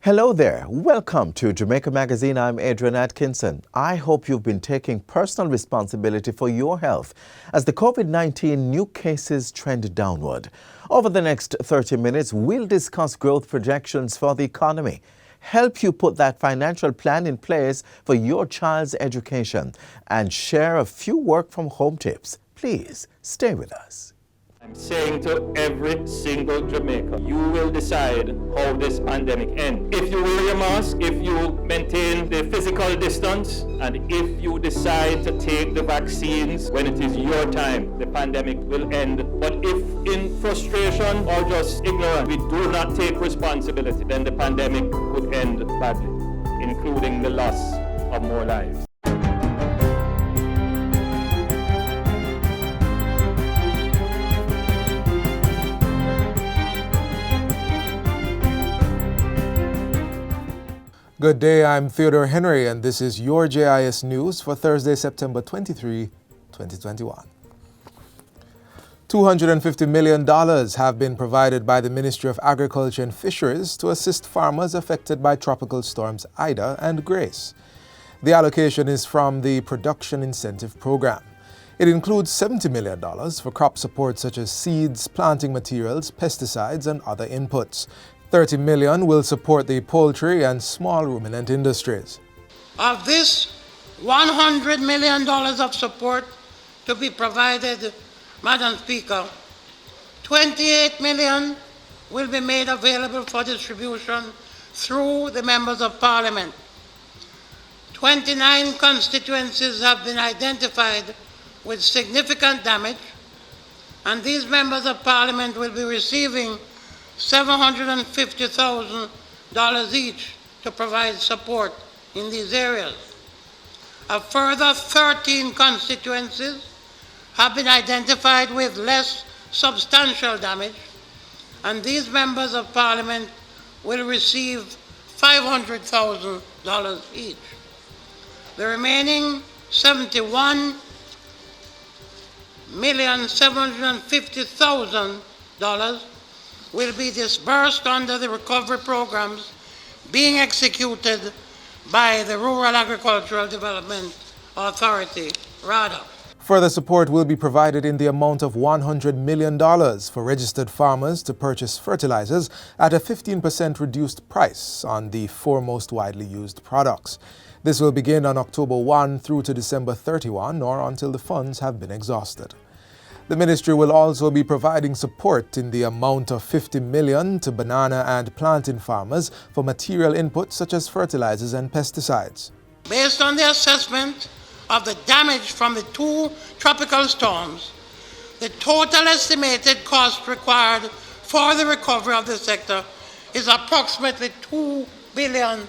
Hello there. Welcome to Jamaica Magazine. I'm Adrian Atkinson. I hope you've been taking personal responsibility for your health as the COVID-19 new cases trend downward. Over the next 30 minutes, we'll discuss growth projections for the economy, help you put that financial plan in place for your child's education, and share a few work-from-home tips. Please stay with us. I'm saying to every single Jamaican, you will decide how this pandemic ends. If you wear your mask, if you maintain the physical distance, and if you decide to take the vaccines when it is your time, the pandemic will end. But if in frustration or just ignorance, we do not take responsibility, then the pandemic could end badly, including the loss of more lives. Good day, I'm Theodore Henry, and this is your JIS News for Thursday, September 23, 2021. $250 million have been provided by the Ministry of Agriculture and Fisheries to assist farmers affected by tropical storms Ida and Grace. The allocation is from the Production Incentive Program. It includes $70 million for crop support such as seeds, planting materials, pesticides, and other inputs. $30 million will support the poultry and small ruminant industries. Of this, $100 million of support to be provided, Madam Speaker, $28 million will be made available for distribution through the Members of Parliament. 29 constituencies have been identified with significant damage, and these Members of Parliament will be receiving $750,000 each to provide support in these areas. A further 13 constituencies have been identified with less substantial damage, and these Members of Parliament will receive $500,000 each. The remaining $71,750,000 will be disbursed under the recovery programs being executed by the Rural Agricultural Development Authority, RADA. Further support will be provided in the amount of $100 million for registered farmers to purchase fertilizers at a 15% reduced price on the four most widely used products. This will begin on October 1 through to December 31 or until the funds have been exhausted. The ministry will also be providing support in the amount of $50 million to banana and plantain farmers for material inputs such as fertilizers and pesticides. Based on the assessment of the damage from the two tropical storms, the total estimated cost required for the recovery of the sector is approximately $2 billion.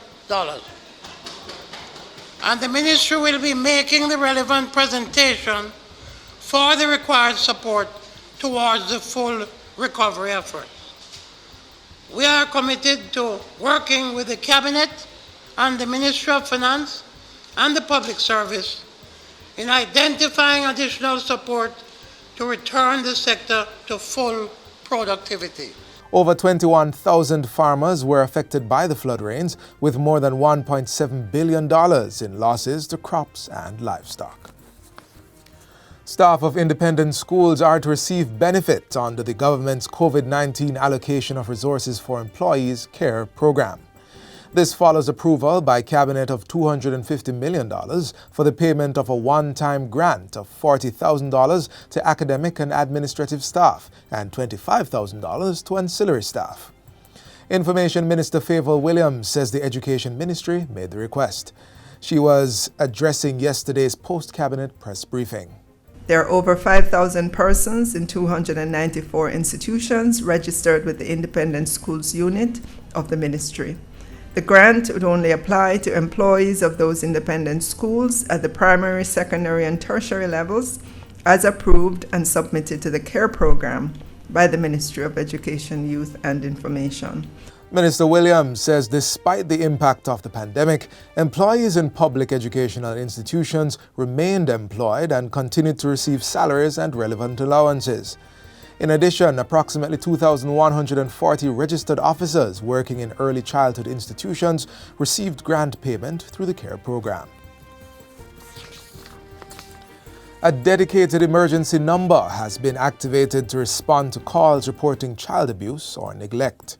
And the ministry will be making the relevant presentation for the required support towards the full recovery effort. We are committed to working with the Cabinet and the Ministry of Finance and the Public Service in identifying additional support to return the sector to full productivity. Over 21,000 farmers were affected by the flood rains, with more than $1.7 billion in losses to crops and livestock. Staff of independent schools are to receive benefit under the government's COVID-19 Allocation of Resources for Employees CARE program. This follows approval by Cabinet of $250 million for the payment of a one-time grant of $40,000 to academic and administrative staff and $25,000 to ancillary staff. Information Minister Favour Williams says the Education Ministry made the request. She was addressing yesterday's post-cabinet press briefing. There are over 5,000 persons in 294 institutions registered with the Independent Schools Unit of the Ministry. The grant would only apply to employees of those independent schools at the primary, secondary, and tertiary levels as approved and submitted to the CARE program by the Ministry of Education, Youth and Information. Minister Williams says despite the impact of the pandemic, employees in public educational institutions remained employed and continued to receive salaries and relevant allowances. In addition, approximately 2,140 registered officers working in early childhood institutions received grant payment through the CARE program. A dedicated emergency number has been activated to respond to calls reporting child abuse or neglect.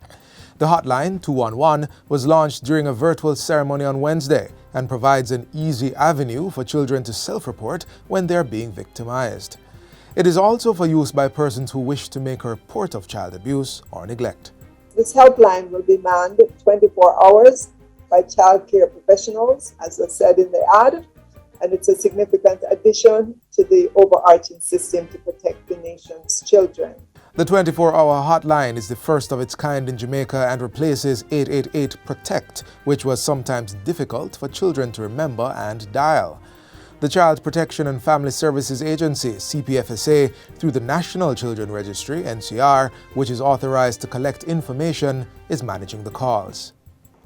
The hotline, 211, was launched during a virtual ceremony on Wednesday and provides an easy avenue for children to self-report when they are being victimized. It is also for use by persons who wish to make a report of child abuse or neglect. This helpline will be manned 24 hours by child care professionals, as I said in the ad, and it's a significant addition to the overarching system to protect the nation's children. The 24-hour hotline is the first of its kind in Jamaica and replaces 888-PROTECT, which was sometimes difficult for children to remember and dial. The Child Protection and Family Services Agency, CPFSA, through the National Children Registry, NCR, which is authorized to collect information, is managing the calls.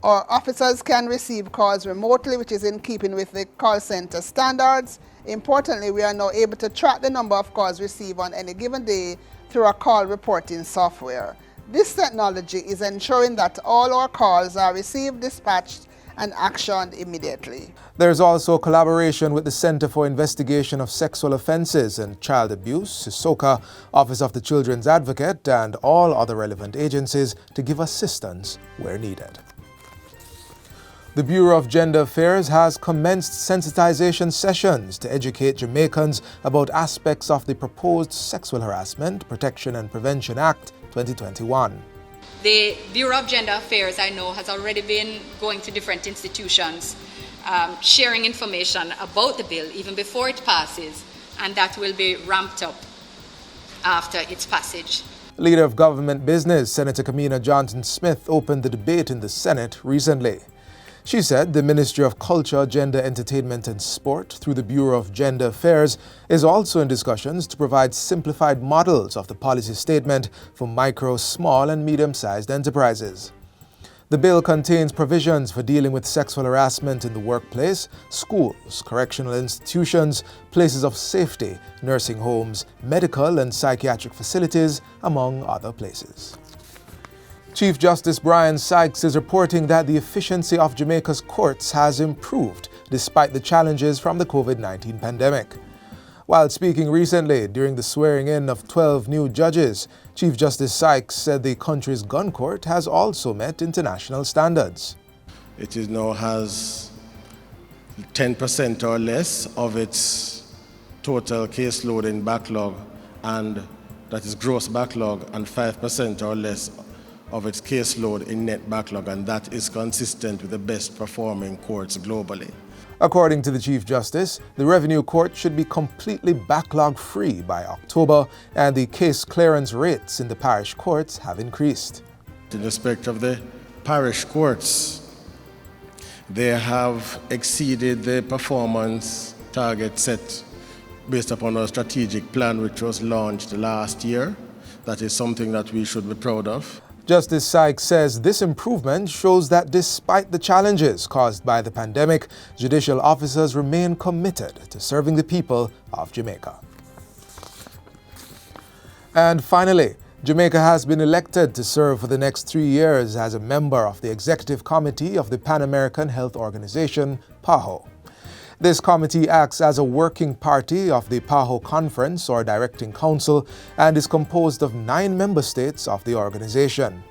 Our officers can receive calls remotely, which is in keeping with the call center standards. Importantly, we are now able to track the number of calls received on any given day through our call reporting software. This technology is ensuring that all our calls are received, dispatched, and actioned immediately. There is also collaboration with the Center for Investigation of Sexual Offences and Child Abuse, CISOCA, Office of the Children's Advocate, and all other relevant agencies to give assistance where needed. The Bureau of Gender Affairs has commenced sensitization sessions to educate Jamaicans about aspects of the proposed Sexual Harassment, Protection and Prevention Act 2021. The Bureau of Gender Affairs, I know, has already been going to different institutions, sharing information about the bill even before it passes, and that will be ramped up after its passage. Leader of Government Business, Senator Kamina Johnson-Smith, opened the debate in the Senate recently. She said the Ministry of Culture, Gender, Entertainment and Sport, through the Bureau of Gender Affairs, is also in discussions to provide simplified models of the policy statement for micro, small and medium-sized enterprises. The bill contains provisions for dealing with sexual harassment in the workplace, schools, correctional institutions, places of safety, nursing homes, medical and psychiatric facilities, among other places. Chief Justice Brian Sykes is reporting that the efficiency of Jamaica's courts has improved despite the challenges from the COVID-19 pandemic. While speaking recently during the swearing-in of 12 new judges, Chief Justice Sykes said the country's gun court has also met international standards. It now has 10% or less of its total caseload in backlog, and that is gross backlog, and 5% or less of its caseload in net backlog, and that is consistent with the best performing courts globally. According to the Chief Justice, the Revenue Court should be completely backlog-free by October, and the case clearance rates in the parish courts have increased. In respect of the parish courts, they have exceeded the performance target set based upon our strategic plan, which was launched last year. That is something that we should be proud of. Justice Sykes says this improvement shows that despite the challenges caused by the pandemic, judicial officers remain committed to serving the people of Jamaica. And finally, Jamaica has been elected to serve for the next 3 years as a member of the Executive Committee of the Pan American Health Organization, PAHO. This committee acts as a working party of the PAHO Conference or Directing Council and is composed of 9 member states of the organization.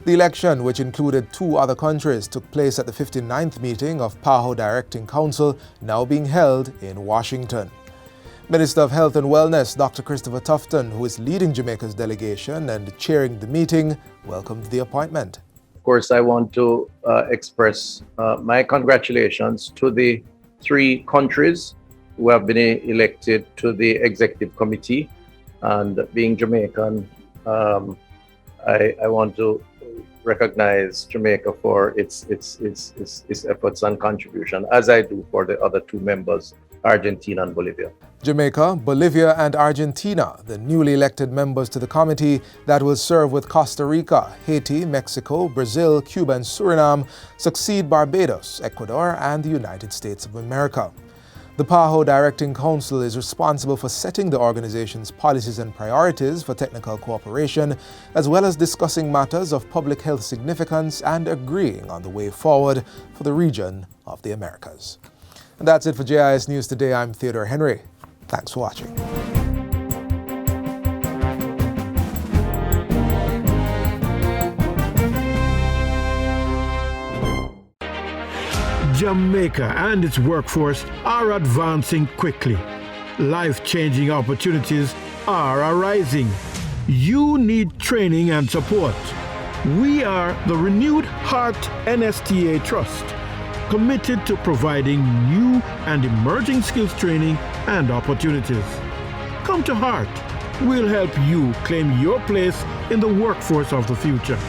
The election, which included 2 other countries, took place at the 59th meeting of PAHO Directing Council, now being held in Washington. Minister of Health and Wellness, Dr. Christopher Tufton, who is leading Jamaica's delegation and chairing the meeting, welcomed the appointment. Of course, I want to express my congratulations to the 3 countries who have been elected to the executive committee, and being Jamaican, I want to recognize Jamaica for its efforts and contribution, as I do for the other 2 members, Argentina and Bolivia. Jamaica, Bolivia and Argentina, the newly elected members to the committee that will serve with Costa Rica, Haiti, Mexico, Brazil, Cuba and Suriname, succeed Barbados, Ecuador and the United States of America. The PAHO Directing Council is responsible for setting the organization's policies and priorities for technical cooperation, as well as discussing matters of public health significance and agreeing on the way forward for the region of the Americas. And that's it for JIS News Today. I'm Theodore Henry. Thanks for watching. Jamaica and its workforce are advancing quickly. Life-changing opportunities are arising. You need training and support. We are the Renewed Heart NSTA Trust, committed to providing new and emerging skills training and opportunities. Come to Heart. We'll help you claim your place in the workforce of the future.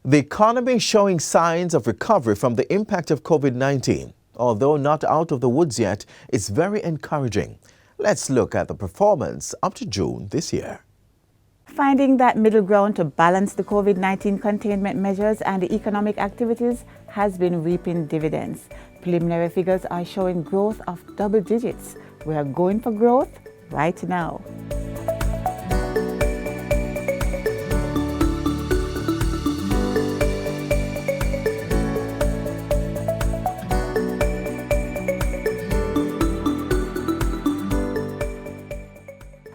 The economy is showing signs of recovery from the impact of COVID-19. Although not out of the woods yet, it's very encouraging. Let's look at the performance up to June this year. Finding that middle ground to balance the COVID-19 containment measures and the economic activities has been reaping dividends. Preliminary figures are showing growth of double digits. We are going for growth right now.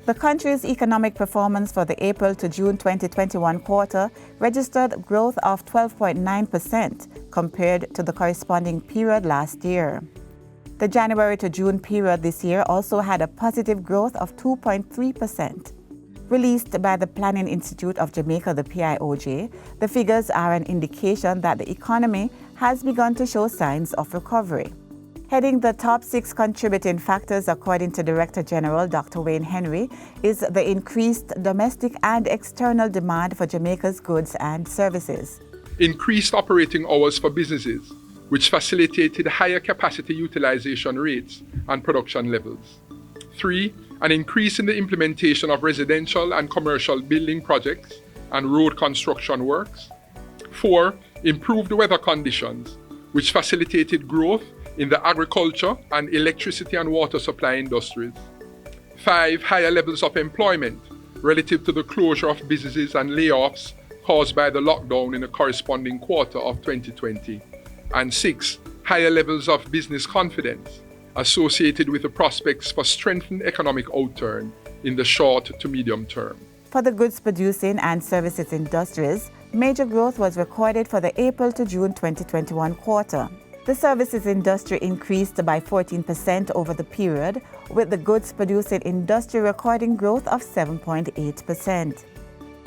The country's economic performance for the April to June 2021 quarter registered growth of 12.9% compared to the corresponding period last year. The January to June period this year also had a positive growth of 2.3%. Released by the Planning Institute of Jamaica, the PAHO, the figures are an indication that the economy has begun to show signs of recovery. Heading the top 6 contributing factors, according to Director General Dr. Wayne Henry, is the increased domestic and external demand for Jamaica's goods and services. Increased operating hours for businesses, which facilitated higher capacity utilization rates and production levels. 3, an increase in the implementation of residential and commercial building projects and road construction works. 4, improved weather conditions, which facilitated growth in the agriculture and electricity and water supply industries. 5, higher levels of employment relative to the closure of businesses and layoffs caused by the lockdown in the corresponding quarter of 2020. And 6, higher levels of business confidence associated with the prospects for strengthened economic outturn in the short to medium term. For the goods producing and services industries, major growth was recorded for the April to June 2021 quarter. The services industry increased by 14% over the period, with the goods producing industry recording growth of 7.8%.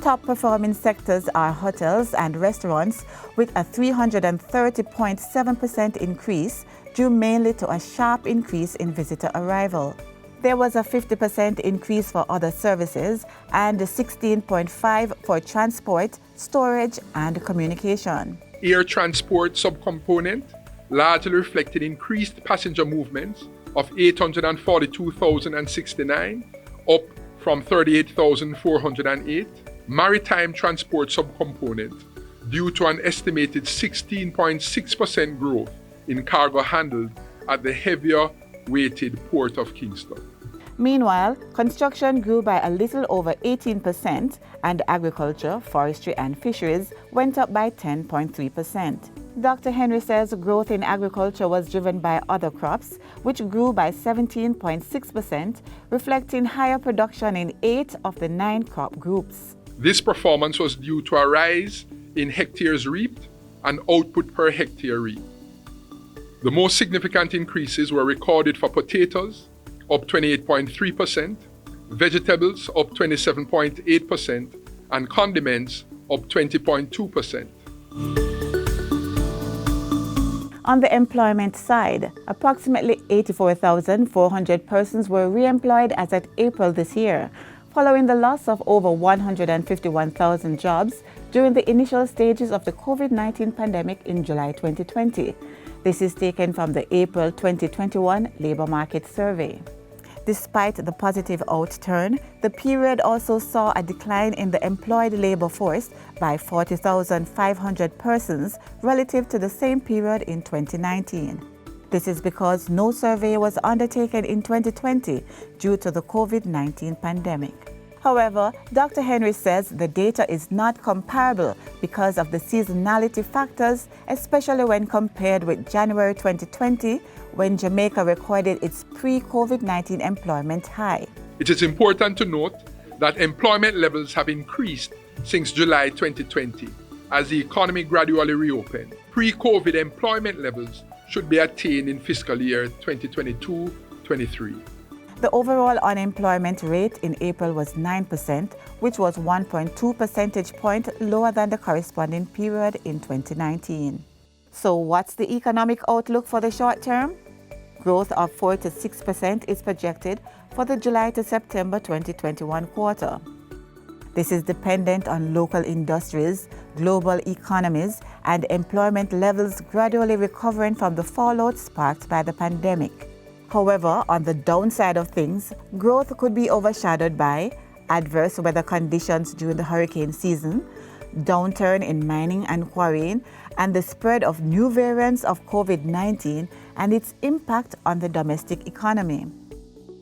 Top performing sectors are hotels and restaurants, with a 330.7% increase, due mainly to a sharp increase in visitor arrival. There was a 50% increase for other services and a 16.5% for transport, storage, and communication. Air transport subcomponent largely reflected increased passenger movements of 842,069, up from 38,408. Maritime transport subcomponent due to an estimated 16.6% growth in cargo handled at the heavier weighted Port of Kingston. Meanwhile, construction grew by a little over 18%, and agriculture, forestry, and fisheries went up by 10.3%. Dr. Henry says growth in agriculture was driven by other crops, which grew by 17.6%, reflecting higher production in 8 of the 9 crop groups. This performance was due to a rise in hectares reaped and output per hectare reaped. The most significant increases were recorded for potatoes, up 28.3%, vegetables, up 27.8%, and condiments, up 20.2%. On the employment side, approximately 84,400 persons were re-employed as at April this year, following the loss of over 151,000 jobs during the initial stages of the COVID-19 pandemic in July 2020. This is taken from the April 2021 Labor Market Survey. Despite the positive outturn, the period also saw a decline in the employed labor force by 40,500 persons relative to the same period in 2019. This is because no survey was undertaken in 2020 due to the COVID-19 pandemic. However, Dr. Henry says the data is not comparable because of the seasonality factors, especially when compared with January 2020, when Jamaica recorded its pre-COVID-19 employment high. It is important to note that employment levels have increased since July 2020 as the economy gradually reopened. Pre-COVID employment levels should be attained in fiscal year 2022-23. The overall unemployment rate in April was 9%, which was 1.2 percentage points lower than the corresponding period in 2019. So what's the economic outlook for the short term? Growth of 4 to 6% is projected for the July to September 2021 quarter. This is dependent on local industries, global economies, and employment levels gradually recovering from the fallout sparked by the pandemic. However, on the downside of things, growth could be overshadowed by adverse weather conditions during the hurricane season, downturn in mining and quarrying, and the spread of new variants of COVID-19 and its impact on the domestic economy.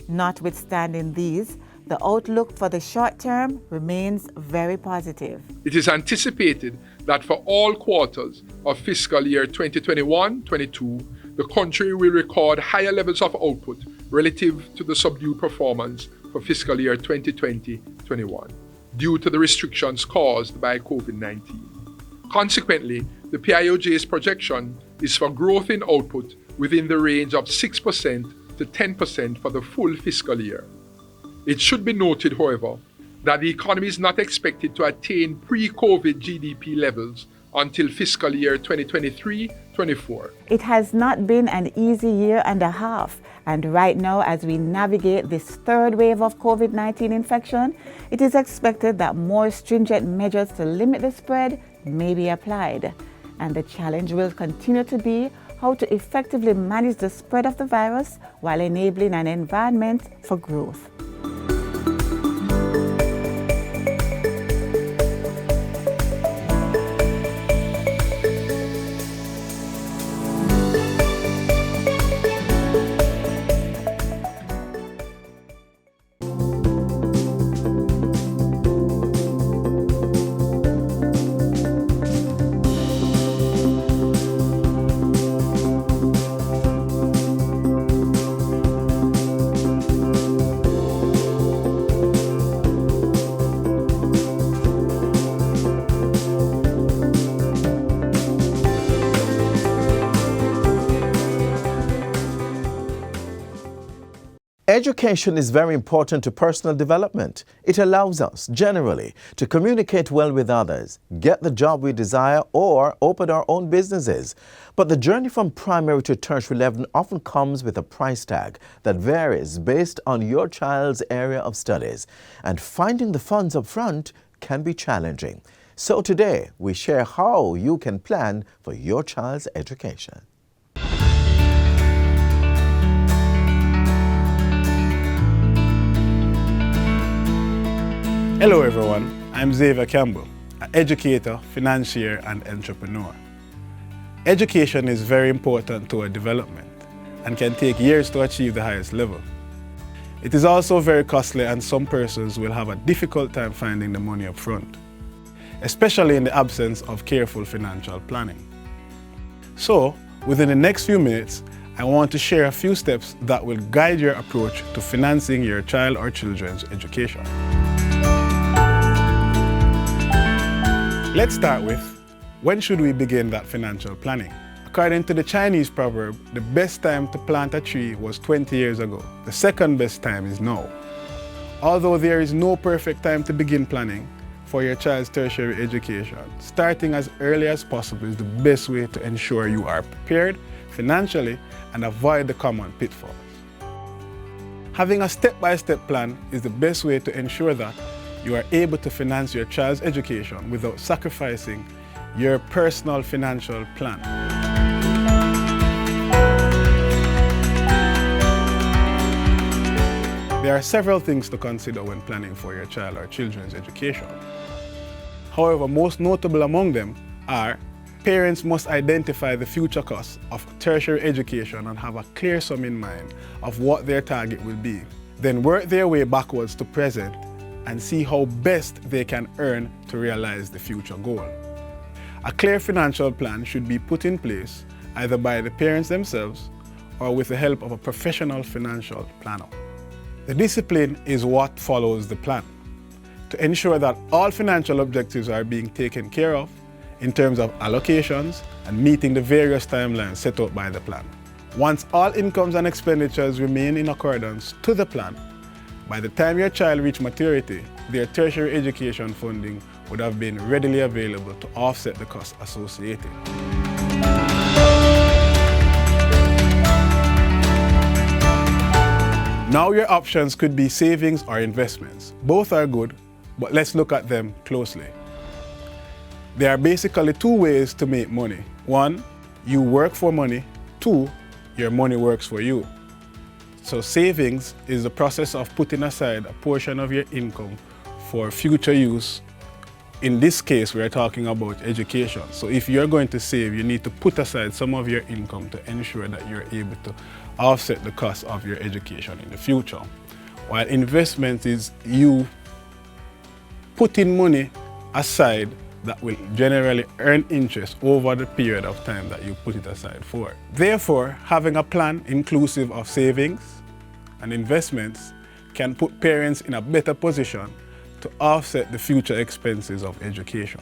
Notwithstanding these, the outlook for the short term remains very positive. It is anticipated that for all quarters of fiscal year 2021-22, the country will record higher levels of output relative to the subdued performance for fiscal year 2020-21 due to the restrictions caused by COVID-19. Consequently, the PIOJ's projection is for growth in output within the range of 6% to 10% for the full fiscal year. It should be noted, however, that the economy is not expected to attain pre-COVID GDP levels until fiscal year 2023-24. It has not been an easy year and a half, and right now as we navigate this third wave of COVID-19 infection, it is expected that more stringent measures to limit the spread may be applied. And the challenge will continue to be how to effectively manage the spread of the virus while enabling an environment for growth. Education is very important to personal development. It allows us, generally, to communicate well with others, get the job we desire, or open our own businesses. But the journey from primary to tertiary level often comes with a price tag that varies based on your child's area of studies. And finding the funds up front can be challenging. So today, we share how you can plan for your child's education. Hello everyone, I'm Xavier Campbell, an educator, financier and entrepreneur. Education is very important to our development and can take years to achieve the highest level. It is also very costly and some persons will have a difficult time finding the money up front, especially in the absence of careful financial planning. So, within the next few minutes, I want to share a few steps that will guide your approach to financing your child or children's education. Let's start with, when should we begin that financial planning? According to the Chinese proverb, the best time to plant a tree was 20 years ago. The second best time is now. Although there is no perfect time to begin planning for your child's tertiary education, starting as early as possible is the best way to ensure you are prepared financially and avoid the common pitfalls. Having a step-by-step plan is the best way to ensure that you are able to finance your child's education without sacrificing your personal financial plan. There are several things to consider when planning for your child or children's education. However, most notable among them are parents must identify the future costs of tertiary education and have a clear sum in mind of what their target will be. Then work their way backwards to present and see how best they can earn to realize the future goal. A clear financial plan should be put in place either by the parents themselves or with the help of a professional financial planner. The discipline is what follows the plan to ensure that all financial objectives are being taken care of in terms of allocations and meeting the various timelines set out by the plan. Once all incomes and expenditures remain in accordance to the plan, by the time your child reaches maturity, their tertiary education funding would have been readily available to offset the costs associated. Now your options could be savings or investments. Both are good, but let's look at them closely. There are basically two ways to make money. One, you work for money. Two, your money works for you. So savings is the process of putting aside a portion of your income for future use. In this case, we're talking about education. So if you're going to save, you need to put aside some of your income to ensure that you're able to offset the cost of your education in the future. While investment is you putting money aside that will generally earn interest over the period of time that you put it aside for. Therefore, having a plan inclusive of savings and investments can put parents in a better position to offset the future expenses of education.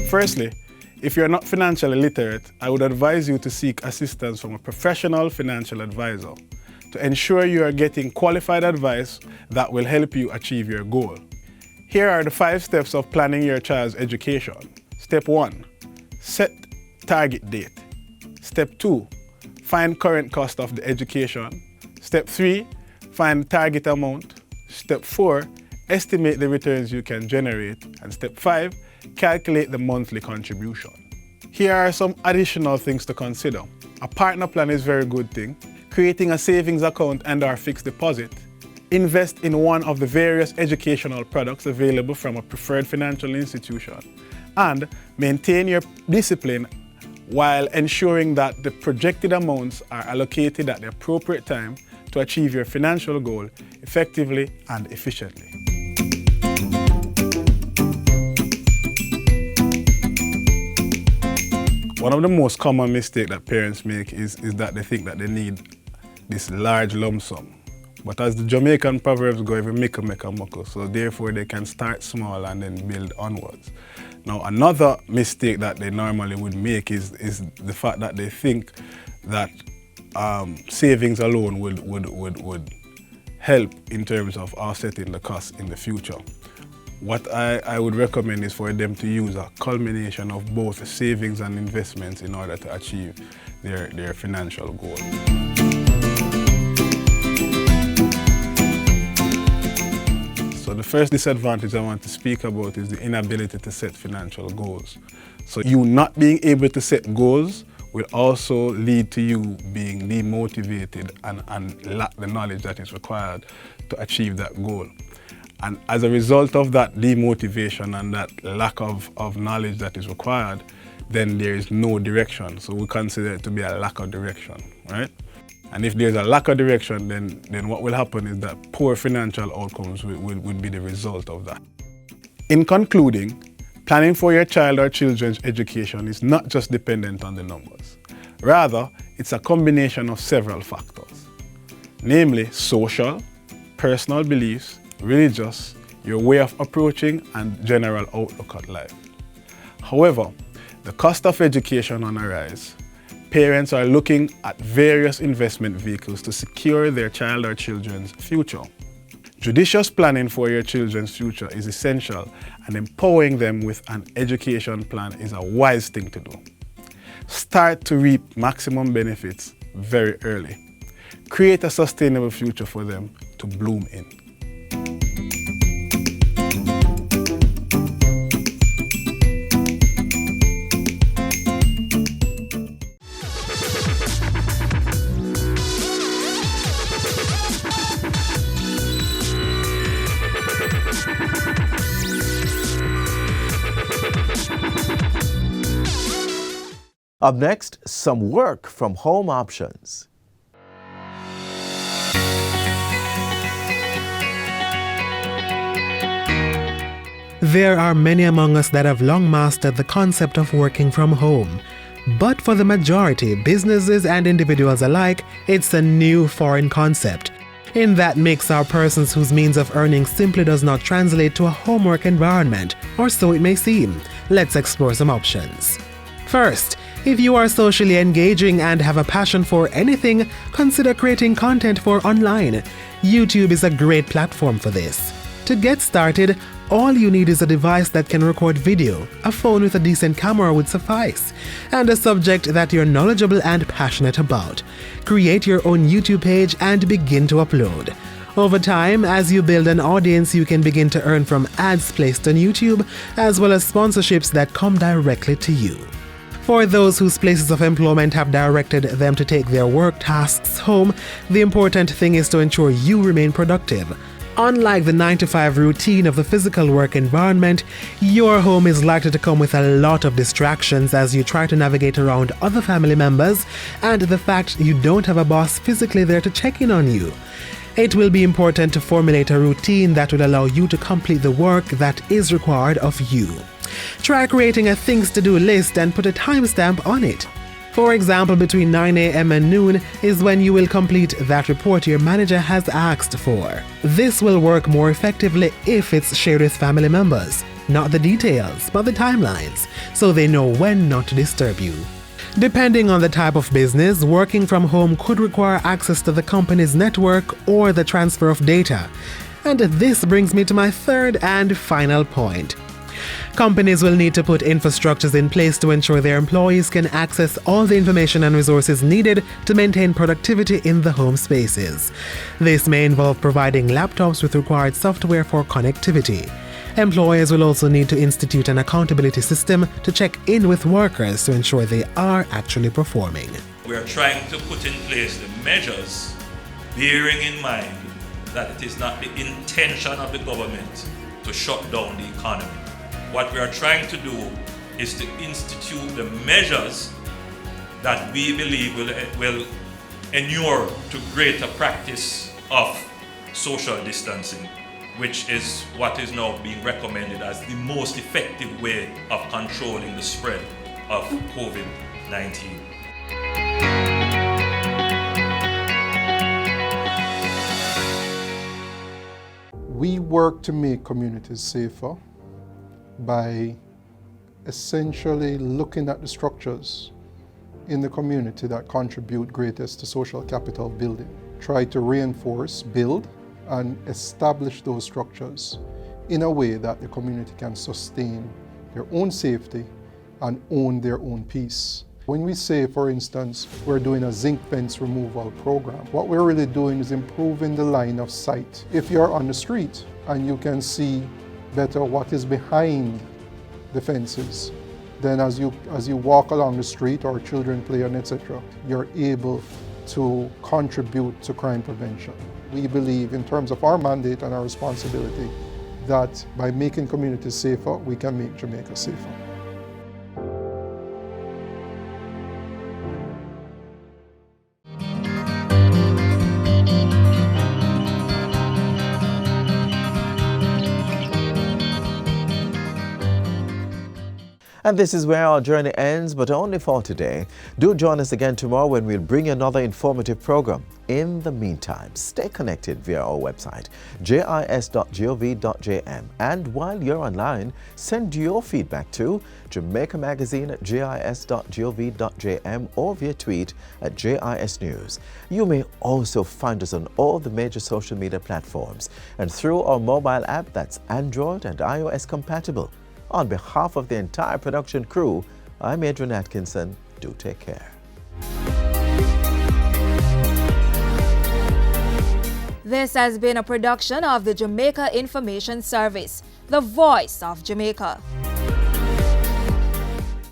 Firstly, if you're not financially literate, I would advise you to seek assistance from a professional financial advisor to ensure you are getting qualified advice that will help you achieve your goal. Here are the 5 steps of planning your child's education. Step 1, set target date. Step 2, find current cost of the education. Step 3, find target amount. Step 4, estimate the returns you can generate. And step 5, calculate the monthly contribution. Here are some additional things to consider. A partner plan is a very good thing. Creating a savings account and/or fixed deposit. Invest in one of the various educational products available from a preferred financial institution. And maintain your discipline while ensuring that the projected amounts are allocated at the appropriate time to achieve your financial goal effectively and efficiently. One of the most common mistakes that parents make is that they think that they need this large lump sum. But as the Jamaican proverbs go, every mickle make a muckle, so therefore they can start small and then build onwards. Now another mistake that they normally would make is the fact that they think that savings alone would help in terms of offsetting the costs in the future. What I would recommend is for them to use a culmination of both savings and investments in order to achieve their financial goal. So the first disadvantage I want to speak about is the inability to set financial goals. So you not being able to set goals will also lead to you being demotivated and lack the knowledge that is required to achieve that goal. And as a result of that demotivation and that lack of knowledge that is required, then there is no direction. So we consider it to be a lack of direction, right? And if there's a lack of direction, then what will happen is that poor financial outcomes will be the result of that. In concluding, planning for your child or children's education is not just dependent on the numbers. Rather, it's a combination of several factors, namely social, personal beliefs, religious, your way of approaching, and general outlook at life. However, the cost of education on a rise. Parents are looking at various investment vehicles to secure their child or children's future. Judicious planning for your children's future is essential, and empowering them with an education plan is a wise thing to do. Start to reap maximum benefits very early. Create a sustainable future for them to bloom in. Up next, some work from home options. There are many among us that have long mastered the concept of working from home. But for the majority, businesses and individuals alike, it's a new foreign concept. In that mix are persons whose means of earning simply does not translate to a homework environment, or so it may seem. Let's explore some options. First, if you are socially engaging and have a passion for anything, consider creating content for online. YouTube is a great platform for this. To get started, all you need is a device that can record video. A phone with a decent camera would suffice, and a subject that you're knowledgeable and passionate about. Create your own YouTube page and begin to upload. Over time, as you build an audience, you can begin to earn from ads placed on YouTube, as well as sponsorships that come directly to you. For those whose places of employment have directed them to take their work tasks home, the important thing is to ensure you remain productive. Unlike the 9-to-5 routine of the physical work environment, your home is likely to come with a lot of distractions as you try to navigate around other family members and the fact you don't have a boss physically there to check in on you. It will be important to formulate a routine that will allow you to complete the work that is required of you. Try creating a things to do list and put a timestamp on it. For example, between 9 a.m. and noon is when you will complete that report your manager has asked for. This will work more effectively if it's shared with family members. Not the details, but the timelines, so they know when not to disturb you. Depending on the type of business, working from home could require access to the company's network or the transfer of data. And this brings me to my third and final point. Companies will need to put infrastructures in place to ensure their employees can access all the information and resources needed to maintain productivity in the home spaces. This may involve providing laptops with required software for connectivity. Employers will also need to institute an accountability system to check in with workers to ensure they are actually performing. We are trying to put in place the measures, bearing in mind that it is not the intention of the government to shut down the economy. What we are trying to do is to institute the measures that we believe will inure to greater practice of social distancing, which is what is now being recommended as the most effective way of controlling the spread of COVID-19. We work to make communities safer by essentially looking at the structures in the community that contribute greatest to social capital building. Try to reinforce, build, and establish those structures in a way that the community can sustain their own safety and own their own peace. When we say, for instance, we're doing a zinc fence removal program, what we're really doing is improving the line of sight. If you're on the street and you can see better what is behind the fences, then as you walk along the street or children play and etc., you're able to contribute to crime prevention. We believe in terms of our mandate and our responsibility that by making communities safer, we can make Jamaica safer. And this is where our journey ends, but only for today. Do join us again tomorrow when we'll bring you another informative program. In the meantime, stay connected via our website, jis.gov.jm. And while you're online, send your feedback to Jamaica Magazine@jis.gov.jm or via tweet at JIS News. You may also find us on all the major social media platforms and through our mobile app that's Android and iOS compatible. On behalf of the entire production crew, I'm Adrian Atkinson. Do take care. This has been a production of the Jamaica Information Service, the voice of Jamaica.